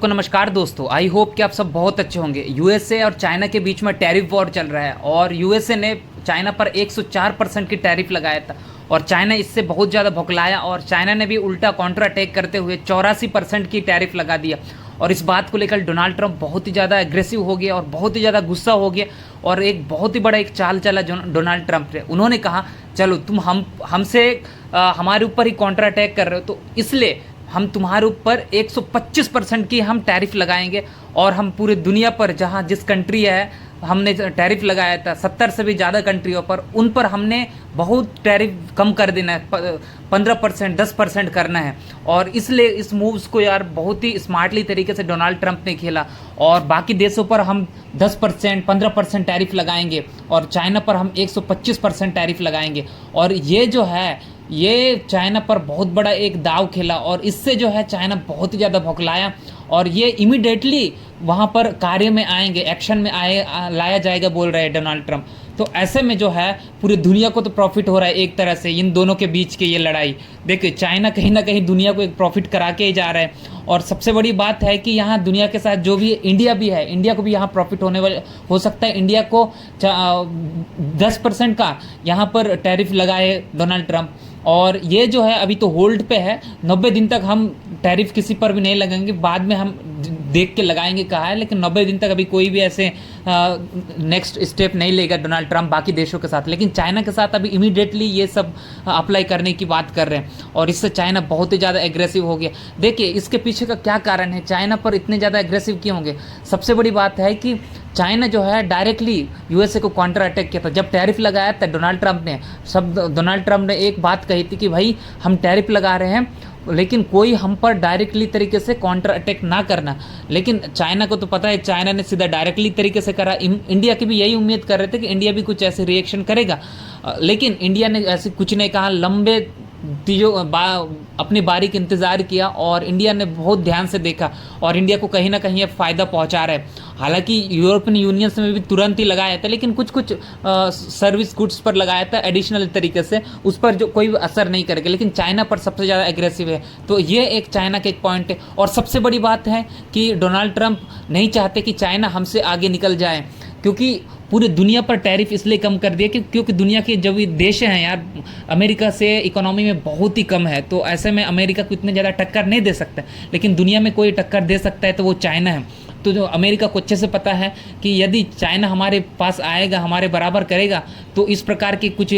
सबको नमस्कार दोस्तों। आई होप कि आप सब बहुत अच्छे होंगे। यूएसए और चाइना के बीच में टैरिफ वॉर चल रहा है और यूएसए ने चाइना पर 104% की टैरिफ लगाया था और चाइना इससे बहुत ज़्यादा भुखलाया और चाइना ने भी उल्टा काउंटर अटैक करते हुए 84% की टैरिफ लगा दिया। और इस बात को लेकर डोनाल्ड ट्रंप बहुत ही ज़्यादा एग्रेसिव हो गया और बहुत ही ज़्यादा गुस्सा हो गया और एक बहुत ही बड़ा एक चाल चला जो डोनाल्ड ट्रंप ने। उन्होंने कहा चलो तुम हमसे हमारे ऊपर ही काउंटर अटैक कर रहे हो तो इसलिए हम तुम्हारे ऊपर 125% की हम टैरिफ लगाएंगे और हम पूरे दुनिया पर जहाँ जिस कंट्री है हमने टैरिफ लगाया था 70 से भी ज़्यादा कंट्रियों पर, उन पर हमने बहुत टैरिफ कम कर देना है, 15% 10% करना है। और इसलिए इस मूव्स को यार बहुत ही स्मार्टली तरीके से डोनाल्ड ट्रंप ने खेला और बाकी देशों पर हम 10% 15% टैरिफ लगाएंगे और चाइना पर हम 125% टैरिफ लगाएंगे। और ये जो है ये चाइना पर बहुत बड़ा एक दाव खेला और इससे जो है चाइना बहुत ही ज़्यादा भौखलाया और ये इमीडिएटली वहाँ पर कार्य में आएंगे, एक्शन में लाया जाएगा बोल रहे हैं डोनाल्ड ट्रंप। तो ऐसे में जो है पूरी दुनिया को तो प्रॉफिट हो रहा है एक तरह से इन दोनों के बीच की ये लड़ाई। देखिए चाइना कहीं ना कहीं दुनिया को एक प्रॉफिट करा के ही जा रहा है और सबसे बड़ी बात है कि यहाँ दुनिया के साथ जो भी इंडिया भी है, इंडिया को भी यहाँ प्रॉफिट होने वाले हो सकता है। इंडिया को 10% का यहाँ पर टैरिफ लगाए डोनाल्ड ट्रंप और ये जो है अभी तो होल्ड पे है। 90 दिन तक हम टैरिफ किसी पर भी नहीं लगाएंगे, बाद में हम देख के लगाएंगे कहा है, लेकिन 90 दिन तक अभी कोई भी ऐसे नेक्स्ट स्टेप नहीं लेगा डोनाल्ड ट्रंप बाकी देशों के साथ। लेकिन चाइना के साथ अभी इमीडिएटली ये सब अप्लाई करने की बात कर रहे हैं और इससे चाइना बहुत ही ज़्यादा एग्रेसिव हो गया। देखिए इसके पीछे का क्या कारण है, चाइना पर इतने ज़्यादा एग्रेसिव क्यों होंगे। सबसे बड़ी बात है कि चाइना जो है डायरेक्टली यूएसए को काउंटर अटैक किया था जब टैरिफ लगाया था डोनाल्ड ट्रंप ने एक बात कही थी कि भाई हम टैरिफ लगा रहे हैं लेकिन कोई हम पर डायरेक्टली तरीके से काउंटर अटैक ना करना। लेकिन चाइना को तो पता है, चाइना ने सीधा डायरेक्टली तरीके से करा। इंडिया की भी यही उम्मीद कर रहे थे कि इंडिया भी कुछ ऐसे रिएक्शन करेगा, लेकिन इंडिया ने ऐसे कुछ नहीं कहा। लंबे अपनी बारी का इंतज़ार किया और इंडिया ने बहुत ध्यान से देखा और इंडिया को कहीं ना कहीं ये फ़ायदा पहुंचा रहा है। हालांकि यूरोपियन यूनियन में भी तुरंत ही लगाया था लेकिन कुछ सर्विस गुड्स पर लगाया था एडिशनल तरीके से, उस पर जो कोई असर नहीं करेगा। लेकिन चाइना पर सबसे ज़्यादा एग्रेसिव है तो ये एक चाइना का एक पॉइंट है। और सबसे बड़ी बात है कि डोनाल्ड ट्रंप नहीं चाहते कि चाइना हमसे आगे निकल जाए, क्योंकि पूरी दुनिया पर टैरिफ इसलिए कम कर दिया क्योंकि दुनिया के जो भी देश हैं यार अमेरिका से इकोनॉमी में बहुत ही कम है, तो ऐसे में अमेरिका को इतने ज़्यादा टक्कर नहीं दे सकता। लेकिन दुनिया में कोई टक्कर दे सकता है तो वो चाइना है। तो जो अमेरिका को अच्छे से पता है कि यदि चाइना हमारे पास आएगा, हमारे बराबर करेगा तो इस प्रकार के कुछ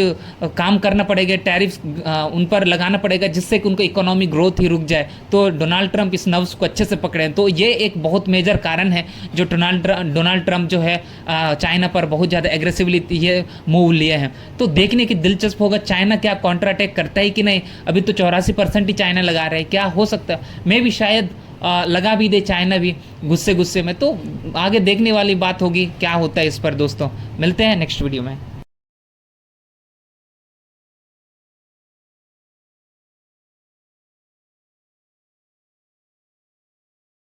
काम करना पड़ेगा, टैरिफ उन पर लगाना पड़ेगा जिससे कि उनका इकोनॉमिक ग्रोथ ही रुक जाए। तो डोनाल्ड ट्रंप इस नव्स को अच्छे से पकड़े। तो ये एक बहुत मेजर कारण है जो डोनाल्ड ट्रंप जो है चाइना पर बहुत ज़्यादा एग्रेसिवली ये मूव लिए हैं। तो देखने की दिलचस्प होगा चाइना क्या काउंटर अटैक करता है कि नहीं। अभी तो 84% ही चाइना लगा रहे हैं, क्या हो सकता है मैं भी शायद लगा भी दे चाइना भी गुस्से में। तो आगे देखने वाली बात होगी क्या होता है इस पर। दोस्तों मिलते हैं नेक्स्ट वीडियो में।